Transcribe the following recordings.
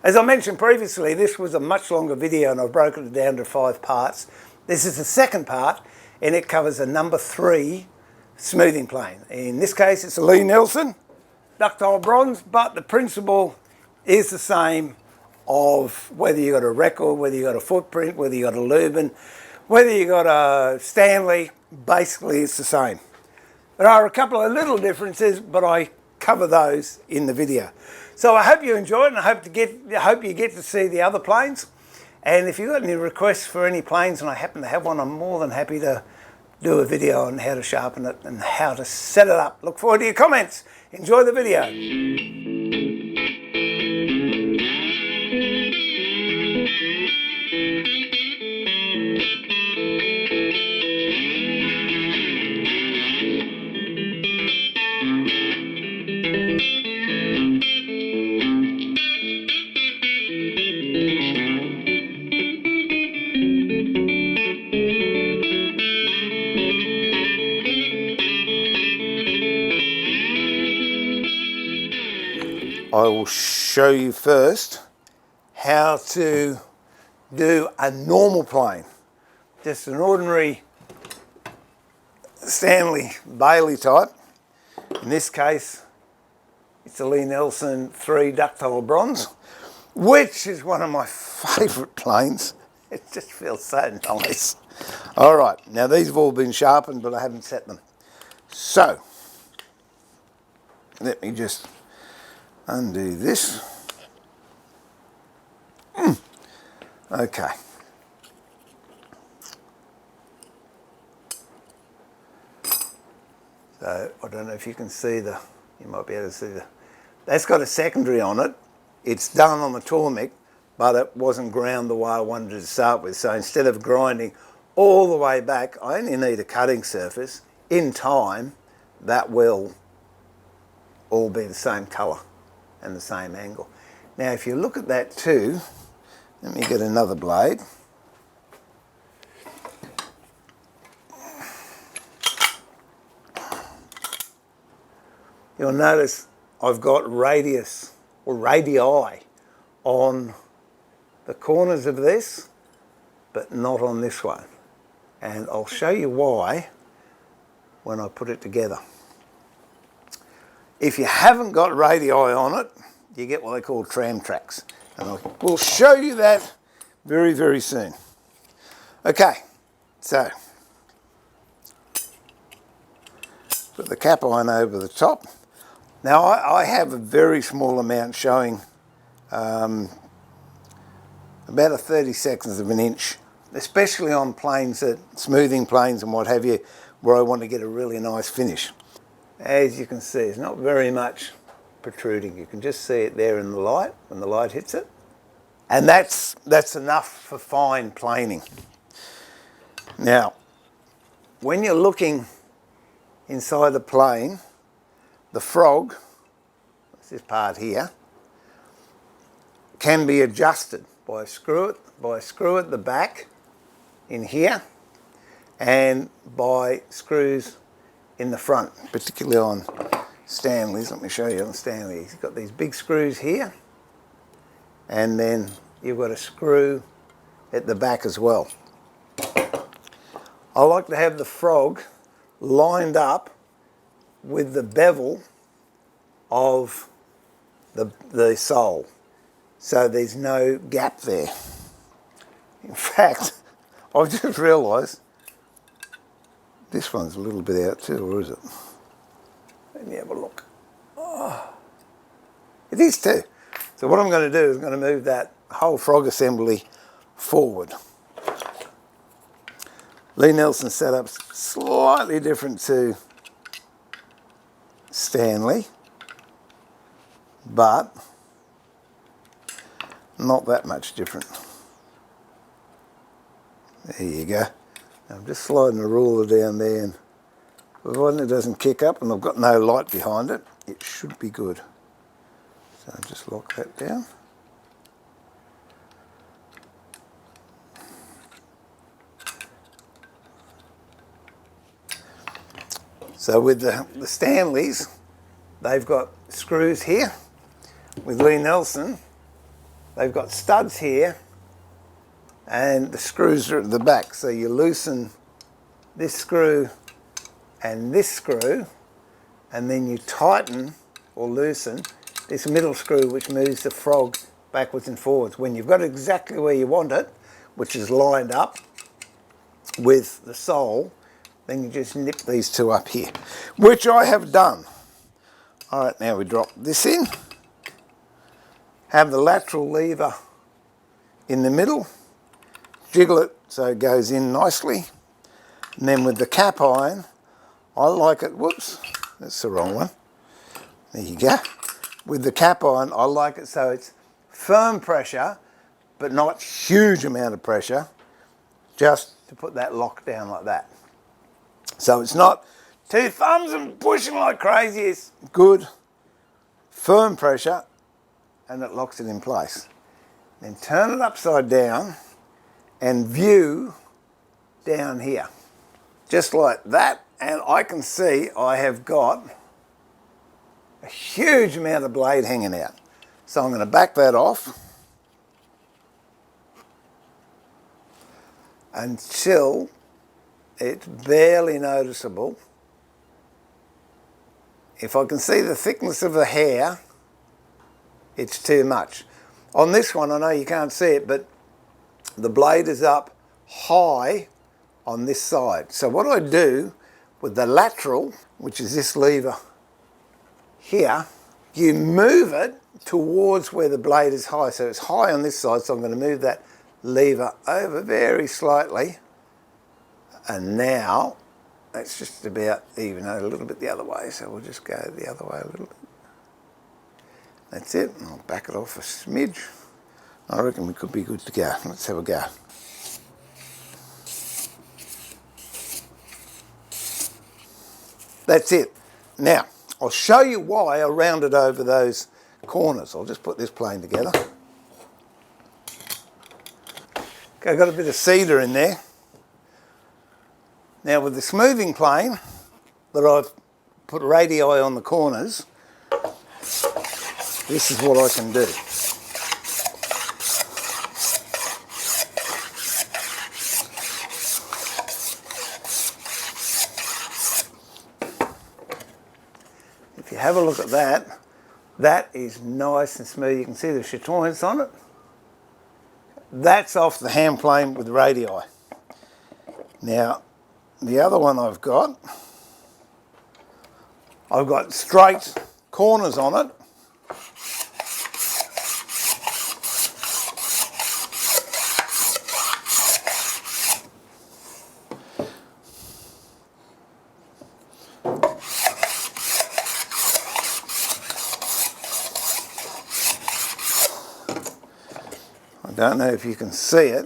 As I mentioned previously, this was a much longer video and I've broken it down to 5 parts. This is the second part and it covers a number 3 smoothing plane. In this case it's a Lie Nielsen ductile bronze, but the principle is the same of whether you got a record, whether you got a footprint, whether you got a Lubin, whether you got a Stanley, basically it's the same. There are a couple of little differences, but I cover those in the video. So I hope you enjoy it and I hope you get to see the other planes. And if you've got any requests for any planes and I happen to have one, I'm more than happy to do a video on how to sharpen it and how to set it up. Look forward to your comments. Enjoy the video. I will show you first how to do a normal plane, just an ordinary Stanley Bailey type. In this case it's a Lie Nielsen 3 ductile bronze, which is one of my favourite planes. It just feels so nice. Alright, now these have all been sharpened but I haven't set them. So let me just undo this. Okay. So I don't know if you can see you might be able to see that's got a secondary on it. It's done on the Tormic, but it wasn't ground the way I wanted to start with. So instead of grinding all the way back, I only need a cutting surface. In time, that will all be the same colour and the same angle. Now if you look at that too, let me get another blade. You'll notice I've got radius or radii on the corners of this, but not on this one. And I'll show you why when I put it together. If you haven't got radii on it, you get what they call tram tracks. And I will show you that very, very soon. Okay, so put the cap iron over the top. Now I have a very small amount showing about a 32nd of an inch, especially on planes, smoothing planes and what have you, where I want to get a really nice finish. As you can see, there's not very much protruding. You can just see it there in the light, when the light hits it. And that's enough for fine planing. Now, when you're looking inside the plane, the frog, this part here, can be adjusted by a screw at the back in here and by screws in the front, particularly on Stanleys. Let me show you on Stanleys. You've got these big screws here and then you've got a screw at the back as well. I like to have the frog lined up with the bevel of the sole, so there's no gap there. In fact, I've just realised this one's a little bit out too, or is it? Let me have a look. Oh, it is too. So what I'm going to do is I'm going to move that whole frog assembly forward. Lie Nielsen setup's slightly different to Stanley, but not that much different. There you go. I'm just sliding the ruler down there, and provided it doesn't kick up and I've got no light behind it, it should be good. So just lock that down. So with the Stanleys, they've got screws here. With Lie Nielsen, they've got studs here and the screws are at the back. So you loosen this screw and this screw, and then you tighten or loosen this middle screw, which moves the frog backwards and forwards. When you've got it exactly where you want it, which is lined up with the sole, then you just nip these two up here, which I have done. All right, now we drop this in, have the lateral lever in the middle, jiggle it so it goes in nicely, and then with the cap iron, I like it, whoops, that's the wrong one. There you go. With the cap iron, I like it so it's firm pressure, but not huge amount of pressure, just to put that lock down like that. So it's not two thumbs and pushing like crazy, it's good, firm pressure, and it locks it in place. Then turn it upside down and view down here. Just like that, and I can see I have got a huge amount of blade hanging out. So I'm going to back that off until it's barely noticeable. If I can see the thickness of the hair, it's too much. On this one, I know you can't see it, but the blade is up high on this side. So what I do with the lateral, which is this lever here, you move it towards where the blade is high. So it's high on this side, so I'm going to move that lever over very slightly. And now it's just about even a little bit the other way. So we'll just go the other way a little bit. That's it. I'll back it off a smidge. I reckon we could be good to go. Let's have a go. That's it. Now, I'll show you why I rounded over those corners. I'll just put this plane together. Okay, I've got a bit of cedar in there. Now with the smoothing plane that I've put radii on the corners, this is what I can do. If you have a look at that, that is nice and smooth. You can see the chatoyance on it. That's off the hand plane with radii. Now, the other one I've got straight corners on it. I don't know if you can see it,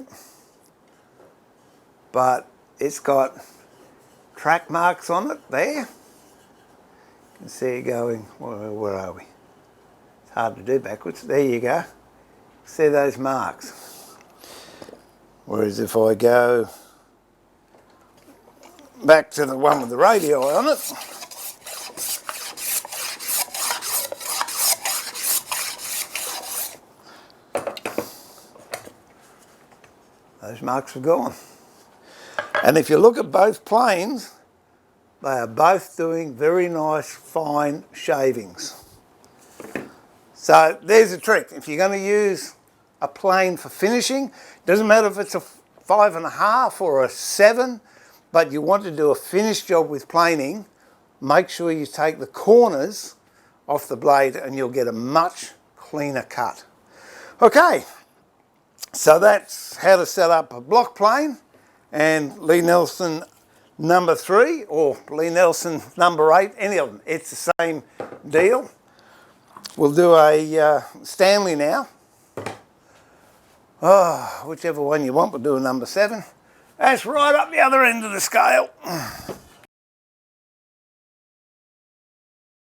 but it's got track marks on it there. You can see it going, where are we? It's hard to do backwards. There you go. See those marks. Whereas if I go back to the one with the radii on it, those marks are gone. And if you look at both planes, they are both doing very nice fine shavings. So there's a trick. If you're going to use a plane for finishing, doesn't matter if it's a 5.5 or a 7, but you want to do a finished job with planing, make sure you take the corners off the blade and you'll get a much cleaner cut. Okay, so that's how to set up a block plane. And Lie Nielsen number 3 or Lie Nielsen number 8, any of them, it's the same deal. We'll do a Stanley now. Oh, whichever one you want, we'll do a number 7. That's right up the other end of the scale.